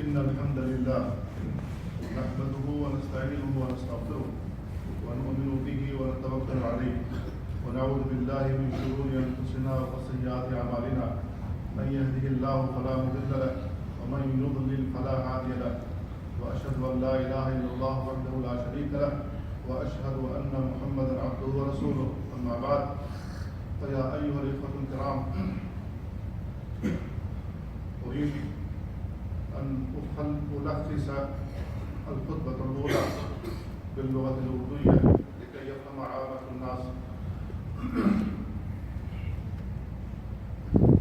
إن الحمد لله نحمده ونستعينه ونستغفره ونؤمن به ونتوكل عليه ونعوذ بالله من شرور أنفسنا وسيئات أعمالنا من يهده الله فلا مضل له ومن يضلل فلا هادي له وأشهد أن لا إله إلا الله وحده لا شريك له وأشهد أن محمدا عبده ورسوله أما بعد فيا أيها الإخوة الكرام أريد أن ألخص الخطبة الأولى باللغة الأردوية لكي يفهم عامة الناس.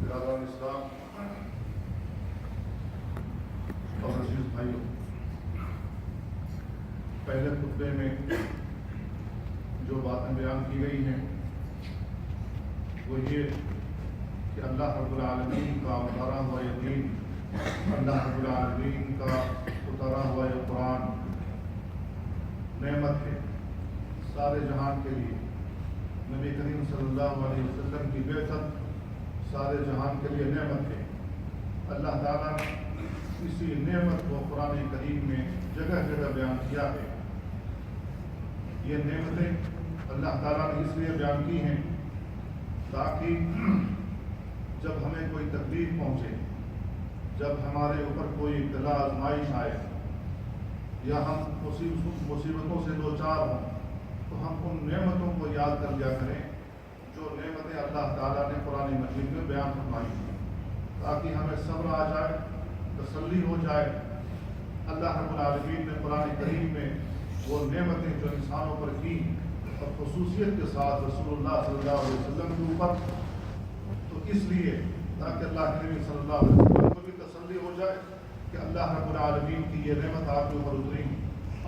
برادران اسلام اور عزیز بھائیوں، پہلے خطبے میں جو باتیں بیان کی گئی ہیں وہ یہ کہ اللہ رب العالمین کا اتارا ہوا یہ دین، اللہ رب العالمین کا اتارا ہوا یہ قرآن نعمت ہے سارے جہان کے لیے. نبی کریم صلی اللہ علیہ وسلم کی بعثت سارے جہان کے لیے نعمت ہے. اللہ تعالیٰ نے اسی نعمت کو قرآن کریم میں جگہ جگہ بیان کیا ہے. یہ نعمتیں اللہ تعالیٰ نے اس لیے بیان کی ہیں تاکہ جب ہمیں کوئی تکلیف پہنچے، جب ہمارے اوپر کوئی ابتلا آزمائش آئے یا ہم مصیبتوں سے دوچار ہوں تو ہم ان نعمتوں کو یاد کر لیا کریں جو نعمتیں اللہ تعالیٰ نے قرآن مجید میں بیان فرمائی ہیں، تاکہ ہمیں صبر آ جائے، تسلی ہو جائے. اللہ رب العالمین نے قرآن کریم میں وہ نعمتیں جو انسانوں پر کی اور خصوصیت کے ساتھ رسول اللہ صلی اللہ علیہ وسلم کے اوپر، تو اس لیے تاکہ اللہ کے نبی صلی اللہ علیہ وسلم کو بھی تسلی ہو جائے کہ اللہ رب العالمین کی یہ نعمت آپ کے اوپر اتری،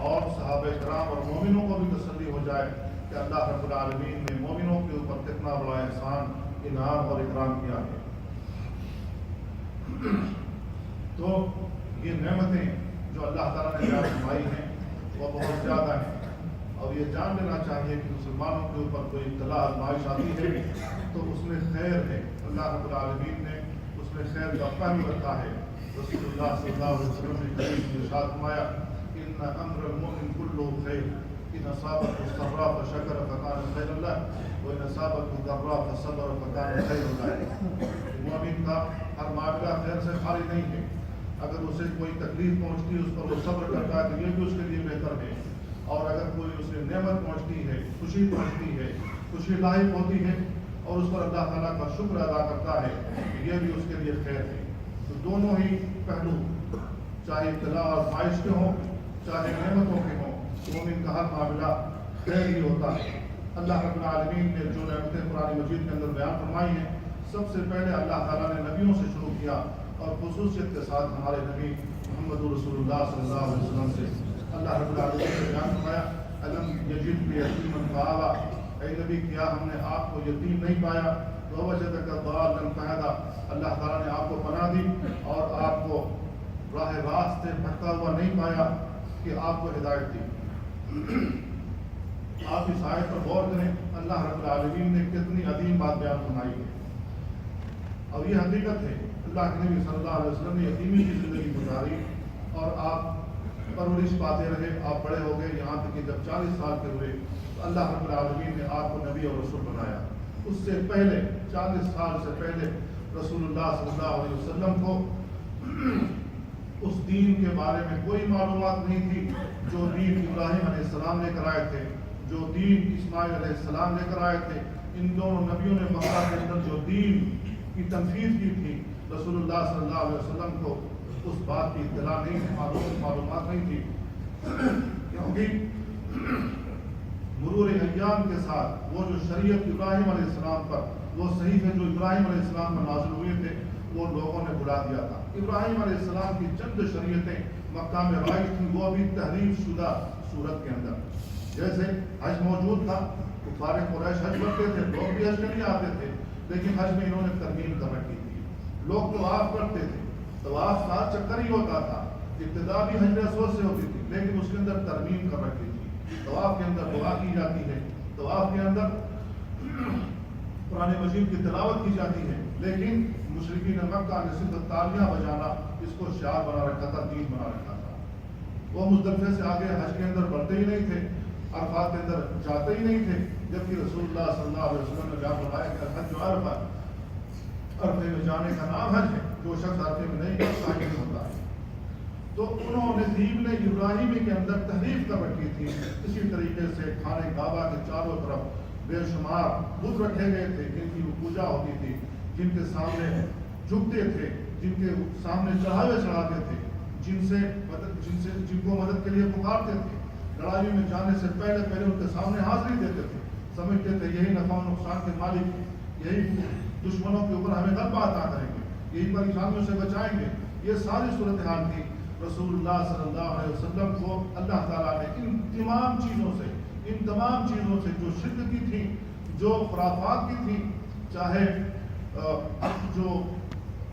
اور صحابہ کرام اور مومنوں کو بھی تسلی ہو جائے کہ اللہ رب العالمین نے مومنوں کے اوپر کتنا بڑا احسان، انعام اور اکرام کیا ہے. تو یہ نعمتیں جو اللہ تعالیٰ نے بیان فرمائی ہیں وہ بہت زیادہ ہیں، اور یہ جان لینا چاہیے کہ مسلمانوں کے اوپر کوئی ابتلا آزمائش آتی ہے تو اس میں خیر ہے. اللہ رب العالمین نے اس میں خیر کا پہلو رکھا ہے. رسول اللہ صلی اللہ علیہ وسلم نے حدیث میں ارشاد فرمایا ان امر المؤمن كله خیر ان اصابته السراء فشکر فکان خیر اللہ وان اصابته الضراء فصبر فکان خیر اللہ. مومن کا ہر معاملہ خیر سے خالی نہیں ہے. اگر اسے کوئی تکلیف پہنچتی ہے اس پر وہ صبر کرتا ہے تو یہ بھی اس کے لیے بہتر ہے، اور اگر کوئی اسے نعمت پہنچتی ہے، خوشی پہنچتی ہے، خوشی لاحق ہوتی ہے اور اس پر اللہ تعالیٰ کا شکر ادا کرتا ہے تو یہ بھی اس کے لیے خیر ہے. تو دونوں ہی پہلو، چاہے ابتلا اور خواہش کے ہوں چاہے نعمتوں کے ہوں، مومن کا ہر معاملہ خیر ہی ہوتا ہے. اللہ رب العالمین نے جو نعمتیں قرآن مجید کے اندر بیان فرمائی ہیں، سب سے پہلے اللہ تعالیٰ نے نبیوں سے شروع کیا، اور خصوصیت کے ساتھ ہمارے نبی محمد رسول اللہ صلی اللہ علیہ وسلم سے. اللہ رب العالمین نے بیان فرمایا الم یجدک یتیما فآویٰ، اے نبی کیا ہم نے آپ کو یتیم نہیں پایا، ووجدک ضالا فہدیٰ، اللہ تعالیٰ نے آپ کو پناہ دی اور آپ کو راہ راست سے بھٹکا ہوا نہیں پایا کہ آپ کو ہدایت دی. آپ اس آیت پر غور کریں، اللہ رب العالمین نے کتنی عظیم بات بیان فرمائی ہے. اور یہ حقیقت ہے، اللہ کے نبی صلی اللہ علیہ وسلم نے یتیمی کی زندگی گزاری اور آپ پرورش پاتے رہے، آپ بڑے ہو گئے، یہاں تک کہ جب 40 سال کے ہوئے تو اللہ رب العالمین نے آپ کو نبی اور رسول بنایا. اس سے پہلے 40 سال سے پہلے رسول اللہ صلی اللہ علیہ وسلم کو اس دین کے بارے میں کوئی معلومات نہیں تھی جو دین ابراہیم علیہ السلام لے کر آئے تھے، جو دین اسماعیل علیہ السلام لے کر آئے تھے. ان دونوں نبیوں نے مکہ کے اندر جو دین کی تنفیذ کی تھی، رسول اللہ صلی اللہ علیہ وسلم کو اس بات کی اطلاع نہیں تھی، معلومات نہیں تھی، کیونکہ مرور ایام کے ساتھ وہ جو شریعت ابراہیم علیہ السلام پر، وہ صحیفے جو ابراہیم علیہ السلام پر نازل ہوئے تھے وہ لوگوں نے بھلا دیا تھا. ابراہیم علیہ السلام کی چند شریعتیں مکہ میں رائج تھیں، وہ بھی تحریف شدہ صورت کے اندر. جیسے حج موجود تھا، کفار قریش حج کرتے تھے، لوگ بھی حج کرنے آتے تھے، لیکن حج میں انہوں نے ترمیم کر رکھی تھی. لوگ طواف کرتے تھے، طواف 7 چکر ہی ہوتا تھا، ابتدا بھی حجر اسود سے ہوتی تھی لیکن اس کے اندر ترمیم کر رکھی تھی. طواف کے اندر دعا کی جاتی ہے، طواف کے اندر قرآن مجید کی تلاوت کی جاتی ہے، لیکن مشرکین مکہ نے صرف تالیاں بجانا اس کو شعار بنا رکھا تھا، دین بنا رکھا تھا۔ وہ مزدلفے سے آگے حج کے اندر بڑھتے ہی نہیں تھے، عرفات کے اندر جاتے ہی نہیں تھے، جبکہ رسول اللہ صلی اللہ علیہ وسلم نے بیان فرمایا کہ الحج جو عرفہ، عرفے میں جانے کا نام حج ہے، جو شخص عرفے میں نہیں جاتا حج نہیں ہوتا ہے۔ تو انہوں نے دین نے ابراہیمی کے اندر تحریف کر رکھی تھی۔ اسی طریقے سے خانہ کعبہ کے چاروں طرف بے شمار بت رکھے گئے تھے جن کی پوجا ہوتی تھی، جن کے سامنے جھکتے تھے، جن کے سامنے چڑھاوے چڑھاتے تھے، جن کو مدد کے لیے پکارتے تھے، لڑائی میں جانے سے پہلے ان کے سامنے حاضری دیتے تھے، سمجھتے تھے یہی نفع و نقصان کے مالک، یہی دشمنوں کے اوپر ہمیں غلبہ عطا کریں گے، یہی پریشانیوں سے بچائیں گے۔ یہ ساری صورتحال تھی۔ رسول اللہ صلی اللہ علیہ وسلم کو اللہ تعالیٰ نے ان تمام چیزوں سے جو شرک کی تھی، جو خرافات کی تھی، چاہے جو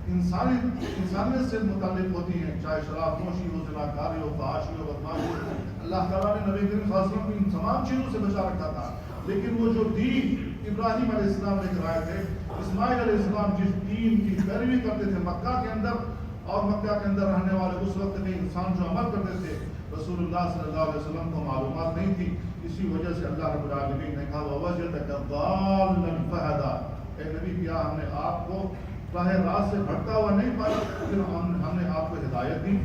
انسانیت سے متعلق ہوتی ہیں، چاہے شراب نوشی ہو، زناکاری ہو، فحاشی ہو، بدماشی ہو، اللہ تعالیٰ نے نبی کریم صلی اللہ علیہ وسلم کو ان تمام چیزوں سے بچا رکھا تھا۔ لیکن وہ جو دین ابراہیم علیہ السلام لے کر آئے تھے، اسماعیل علیہ السلام جس دین کی پیروی کرتے تھے مکہ کے اندر، اور مکہ کے اندر رہنے والے اس وقت کے انسان جو عمل کرتے تھے، رسول اللہ صلی اللہ علیہ وسلم کو معلومات نہیں تھی۔ اسی وجہ سے اللہ رب العالمین نے کہا وَوَجَدَكَ ضَالًّا فَهَدَىٰ، اے نبی کیا ہم نے آپ کو راہ راست سے بھٹکا ہوا نہیں پایا، پھر ہم نے آپ کو ہدایت دی۔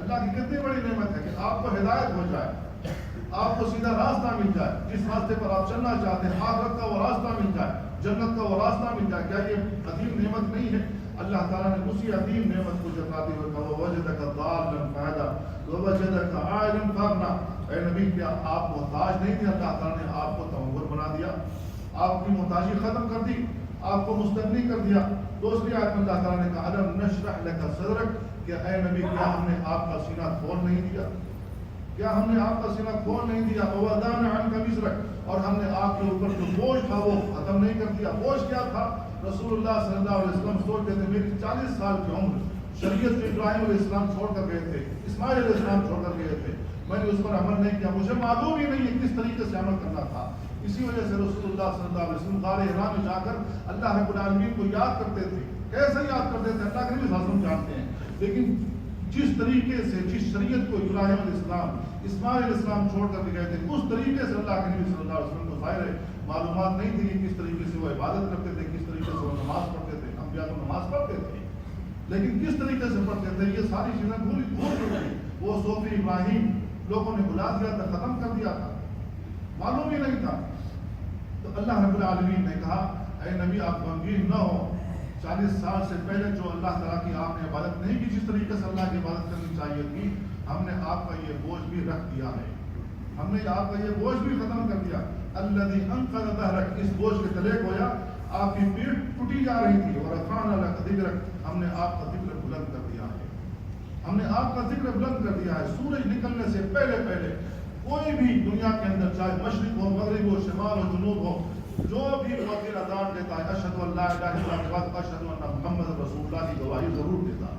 اللہ کی کتنی بڑی نعمت ہے کہ آپ کو ہدایت ہو جائے، آپ کو سیدھا راستہ مل جائے، جس راستے پر آپ چلنا چاہتے ہیں، آخرت کا وہ راستہ مل جائے، جنت کا وہ راستہ مل جائے۔ کیا یہ عظیم نعمت نہیں ہے؟ اللہ تعالیٰ نے اسی عظیم نعمت کو جتاتے ہوئے کہا وَوَجَدَكَ ضَالًّا فَهَدَىٰ وَوَجَدَكَ عَائِلًا فَأَغْنَىٰ، اے نبی کیا آپ محتاج نہیں تھے، اللہ تعالیٰ نے آپ کو تمور بنا دیا، آپ کی محتاجی ختم کر دی، آپ کو مستغنی کر دیا۔ دوسری آیت میں اللہ تعالیٰ نے کہا أَلَمْ نَشْرَحْ لَكَ صَدْرَكَ، کہ اے نبی کیا ہم نے آپ کا سینہ کھول نہیں دیا، کیا ہم نے آپ کا سینہ کھول نہیں دیا، وَوَضَعْنَا عَنْكَ وِزْرَكَ، اور ہم نے آپ کے اوپر جو بوجھ تھا وہ ختم نہیں کر دیا۔ بوجھ کیا تھا؟ رسول اللہ صلی اللہ علیہ وسلم سوچتے تھے میری 40 سال کی عمر، شریعت جو ابراہیم علیہ السلام چھوڑ کر گئے تھے، اسماعیل علیہ السلام چھوڑ کر گئے تھے، میں نے اس پر عمل نہیں کیا، مجھے معلوم ہی نہیں ہے کس طریقے سے عمل کرنا تھا۔ اسی وجہ سے رسول اللہ صلی اللہ علیہ وسلم غار حرا میں جا کر اللہ رب العالمین کو یاد کرتے تھے۔ کیسے یاد کرتے تھے اللہ کے نبی ہم جانتے ہیں، لیکن جس طریقے سے جس شریعت کو ابراہیم علیہ السلام اسماعیل علیہ السلام چھوڑ کر گئے تھے، اس طریقے سے اللہ کے نبی صلی اللہ علیہ وسلم کو ظاہر ہے معلومات نہیں تھی کہ کس طریقے سے وہ عبادت کرتے تھے، کس طریقے سے وہ نماز پڑھتے تھے۔ انبیاء تو نماز پڑھتے تھے لیکن کس طریقے سے پڑھتے تھے یہ ساری چیزیں بھول چکی۔ وہ صوف ابراہیم لوگوں نے بلا دیا تھا، ختم کر دیا تھا، معلوم ہی نہیں تھا۔ تو اللہ رب العالمین نے کہا اے نبی آپ غمگین نہ ہو، 40 سال سے پہلے جو اللہ تعالیٰ کی آپ نے عبادت نہیں کی، جس طریقے سے اللہ کی عبادت کرنی چاہیے تھی، ہم نے آپ کا یہ بوجھ بھی رکھ دیا ہے، ہم نے آپ کا یہ بوجھ بھی ختم کر دیا۔ الذی انقض ظہرک، اس بوجھ کے تلے گویا آپ کی پیٹھ ٹوٹی جا رہی تھی، اور رفعنا لک ذکرک، ہم نے آپ کا ذکر بلند کر دیا ہے، ہم نے آپ کا ذکر بلند کر دیا ہے۔ سورج نکلنے سے پہلے کوئی بھی دنیا کے اندر چاہے مشرق ہو، مغرب ہو، شمال ہو، جنوب ہو، جو بھی مؤذن اذان دیتا ہے اشہد ان لا الہ الا اللہ اشہد ان محمد رسول اللہ کی گواہی ضرور دیتا ہے۔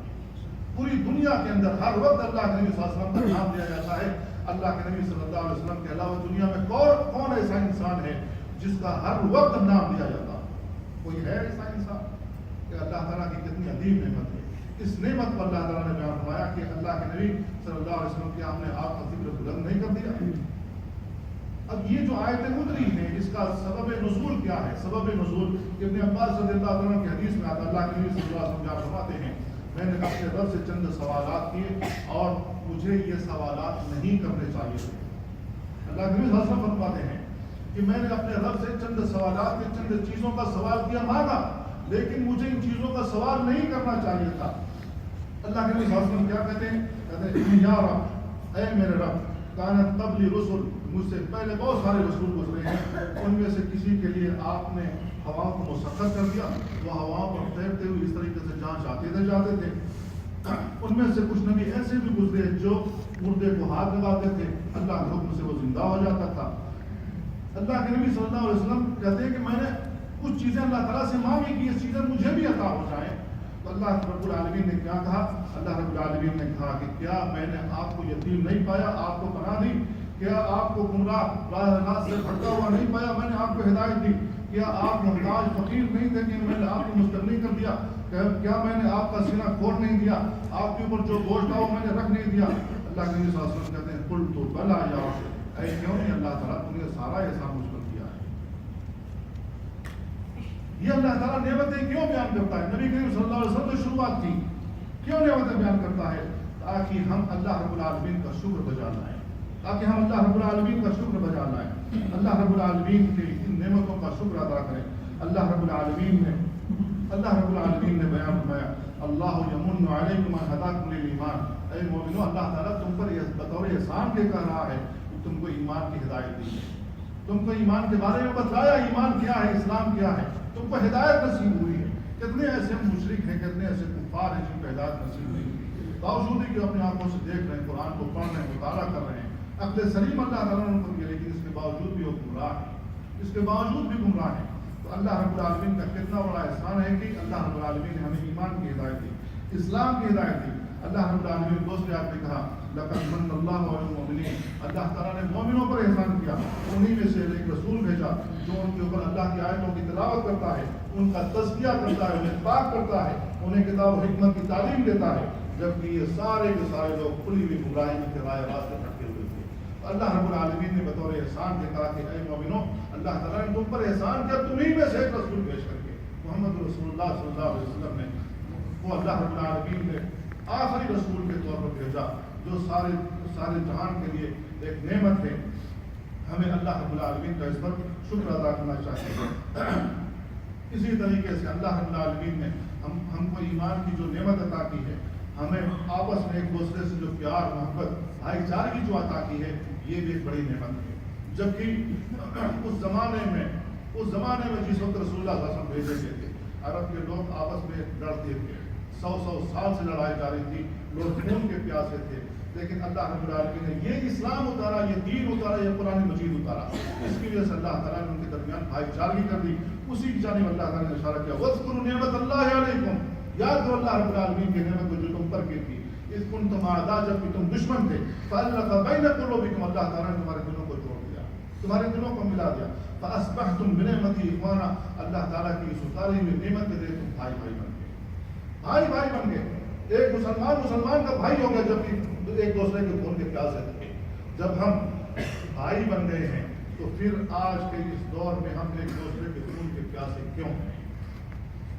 پوری دنیا کے اندر ہر وقت اللہ کے نبی صلی اللہ علیہ وسلم کا نام لیا جاتا ہے۔ اللہ کے نبی صلی اللہ علیہ وسلم کے علاوہ دنیا میں کون ایسا انسان ہے جس کا ہر وقت نام لیا جاتا؟ کوئی ہے ایسا انسان؟ کہ اللہ تعالیٰ کی کتنی عظیم نعمت ہے۔ اس نعمت پر اللہ تعالیٰ نے بیان فرمایا کہ اللہ کے نبی صلی اللہ علیہ وسلم کیا ہم نے آپ کا ذکر بلند نہیں کر دیا؟ اب یہ جو آیتیں اتری ہیں اس کا سبب نزول کیا ہے؟ سبب نزول ابن عباس رضی اللہ عنہ کی حدیث میں آتا اللہ کے نبی صلی اللہ علیہ وسلم فرماتے ہیں میں نے اپنے رب سے چند سوالات کیے اور مجھے یہ سوالات نہیں کرنے چاہیے تھے۔ اللہ کے نبی صلی اللہ علیہ وسلم فرماتے ہیں کہ میں نے اپنے رب سے چند سوالات کے چند چیزوں کا سوال کیا، مانگا، لیکن مجھے ان چیزوں کا سوال نہیں کرنا چاہیے تھا۔ اللہ کے نبی صلی اللہ علیہ وسلم کیا کہتے ہیں یا رب، اے میرے رب، کانت قبلی رسل، مجھ سے پہلے بہت سارے رسول گزرے ہیں، ان میں سے کسی کے لیے آپ نے ہواؤں کو مسخر کر دیا، وہ ہواؤں پر تیرتے ہوئے اس طریقے سے جہاں چاہتے تھے جاتے تھے۔ ان میں سے کچھ نبی ایسے بھی گزرے جو مردے کو ہاتھ لگاتے تھے، اللہ کے حکم سے وہ زندہ ہو جاتا تھا۔ اللہ کے نبی صلی اللہ علیہ وسلم کہتے ہیں کہ میں نے کچھ چیزیں اللہ تعالیٰ سے مانگی کہ یہ چیزیں مجھے بھی عطا ہو جائیں۔ تو اللہ رب العالمین نے کیا کہا؟ اللہ رب العالمین نے کہا کہ کیا میں نے آپ کو یتیم نہیں پایا، آپ کو بنا دی؟ کیا آپ کو گمراہ راہ سے بھٹکا ہوا نہیں پایا؟ میں نے آپ کو ہدایت دی۔ کیا آپ محتاج فقیر نہیں تھے کہ میں نے آپ کو مستغنی کر دیا؟ کیا میں نے آپ کا سینہ کھول نہیں دیا؟ آپ کے اوپر جو بوجھ تھا وہ میں نے رکھ نہیں دیا؟ اللہ کے نبی صلی اللہ علیہ وسلم کہتے ہیں قل تو بلا یا اے کیوں نہیں اللہ تعالیٰ تم نے سارا احسان مجھ پر کیا ہے۔ یہ اللہ تعالیٰ نعمتیں کیوں بیان کرتا ہے؟ نبی کریم صلی اللہ علیہ وسلم نے شروعات کی، کیوں نعمتیں بیان کرتا ہے؟ تاکہ ہم اللہ رب العالمین کا شکر بجا لائیں، تاکہ ہم اللہ رب العالمین کا شکر بجا لائیں، اللہ رب العالمین کی ان نعمتوں کا شکر ادا کریں۔ اللہ رب العالمین نے بیان فرمایا اللہ یمن علیکم ان ہداکم للایمان، اے مومنو اللہ تعالیٰ تم پر بطور احسان کے کہہ رہا ہے کہ تم کو ایمان کی ہدایت دی ہے، تم کو ایمان کے بارے میں بتلایا ایمان کیا ہے، اسلام کیا ہے، تم کو ہدایت نصیب ہوئی ہے۔ کتنے ایسے مشرک ہیں، کتنے ایسے کفار ہیں جن کو ہدایت نصیب نہیں ہوئی، باوجود کہ اپنے آنکھوں سے دیکھ رہے ہیں، قرآن کو پڑھ رہے ہیں، مطالعہ کر رہے ہیں، عقل سلیم اللہ تعالیٰ نے ان کو دیا، لیکن اس کے باوجود بھی وہ گمراہ ہیں، اس کے باوجود بھی گمراہ ہیں۔ تو اللہ رب العالمین کا کتنا بڑا احسان ہے کہ اللہ رب العالمین نے ہمیں ایمان کی ہدایت دی، اسلام کی ہدایت دی۔ اللہ رب العالمین دوسرے آیت میں کہا لقد من اللہ علی المؤمنین، اللہ تعالیٰ نے مومنوں پر احسان کیا، انہی میں سے ایک رسول بھیجا جو ان کے اوپر اللہ کی آیتوں کی تلاوت کرتا ہے، ان کا تزکیہ کرتا ہے، انہیں پاک کرتا ہے، انہیں کتاب و حکمت کی تعلیم دیتا ہے، جبکہ یہ سارے کے سارے لوگ کھلی ہوئی گمراہی میں کرائے راستے بھٹکے ہوئے تھے۔ اللہ رب العالمین نے بطور احسان کے کہا کہ اے مومنو اللہ تعالیٰ نے تم پر احسان کیا، تمہیں میں سے ایک رسول پیش کر کے محمد رسول اللہ صلی اللہ علیہ وسلم نے، وہ اللہ رب العالمین نے آخری رسول کے طور پر بھیجا جو سارے جہان کے لیے ایک نعمت ہے۔ ہمیں اللہ رب العالمین کا اس پر شکر ادا کرنا چاہیے۔ اسی طریقے سے اللہ رب العالمین نے ہم کو ایمان کی جو نعمت عطا کی ہے، ہمیں آپس میں ایک دوسرے سے جو پیار محبت بھائی چارگی جو عطا کی ہے، یہ بھی ایک بڑی نعمت ہے۔ جبکہ اس زمانے میں جس وقت رسول اللہ صلی اللہ علیہ وسلم بھیجے گئے تھے، عرب کے لوگ آپس میں لڑتے تھے، 100 سال سے لڑائی جاری تھی، لوگ خون کے پیاسے تھے، لیکن اللہ رب العالمین نے یہ اسلام اتارا، یہ دین اتارا، یہ قرآن مجید اتارا، اس کی وجہ سے اللہ تعالیٰ نے ان کے درمیان بھائی چارگی کر دی۔ اسی کی جانب اللہ تعالیٰ نے اشارہ کیا وَاذْكُرُوا نِعْمَتَ اللَّهِ عَلَيْكُمْ، یاد کرو اللہ رب العالمین کی نعمت کو جو تم پر کی تھی، اذ کنتم اعداء، جبکہ تم دشمن تھے، فَأَلَّفَ بَيْنَ قُلُوبِكُمْ، اللہ تعالیٰ نے تمہارے دلوں کو جوڑ دیا، تمہارے دلوں کو ملا دیا، فَأَصْبَحْتُمْ بِنِعْمَتِهِ إِخْوَانًا، اللہ تعالیٰ کی اس اتاری ہوئی نعمت کے ذریعے تم بھائی بن گئے، ایک مسلمان کا بھائی ہو گیا، جبکہ ایک دوسرے کے خون کے پیاسے تھے۔ جب ہم بھائی بن گئے ہیں تو پھر آج کے اس دور میں ہم ایک دوسرے کے خون کے پیاسے کیوں ہیں؟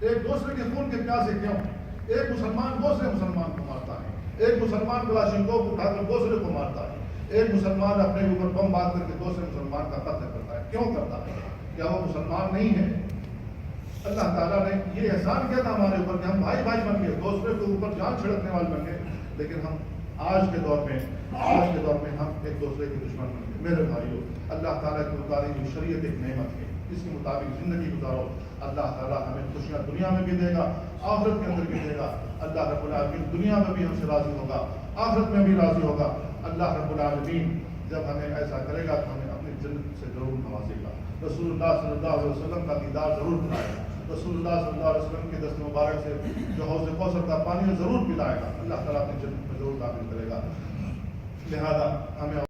ایک دوسرے کے خون کے پیاسے کیوں ہیں؟ ایک مسلمان دوسرے مسلمان کو مارتا ہے، ایک مسلمان کلاشنکوف اٹھا کر دوسرے کو مارتا ہے، ایک مسلمان اپنے اوپر بم باندھ کر کے دوسرے مسلمان کا قتل کرتا ہے، کیوں کرتا ہے؟ کیا وہ مسلمان نہیں ہے؟ اللہ تعالیٰ نے یہ احسان کیا تھا ہمارے اوپر کہ ہم بھائی بن گئے، دوسرے کے اوپر جان چھڑکنے والے بن گئے، لیکن ہم آج کے دور میں ہم ایک دوسرے کے دشمن بن گئے۔ میرے بھائیو، اللہ تعالیٰ کی اتاری ہوئی شریعت ایک نعمت ہے، اس کے مطابق زندگی گزارو، اللہ تعالیٰ ہمیں خوشیاں دنیا میں بھی دے گا، آخرت کے اندر بھی دے گا۔ اللہ رب العالمین دنیا میں بھی ہم سے راضی ہوگا، آخرت میں بھی راضی ہوگا۔ اللہ رب العالمین جب ہمیں ایسا کرے گا تو ہمیں اپنی جنت سے ضرور نوازے گا، رسول اللہ صلی اللہ علیہ وسلم کا دیدار ضرور دلائے گا، رسول اللہ صلی اللہ علیہ وسلم کے دست مبارک سے جو حوض کوثر کا پانی ضرور پلائے گا، اللہ تعالیٰ اپنی جنت میں ضرور داخل کرے گا۔ لہذا ہمیں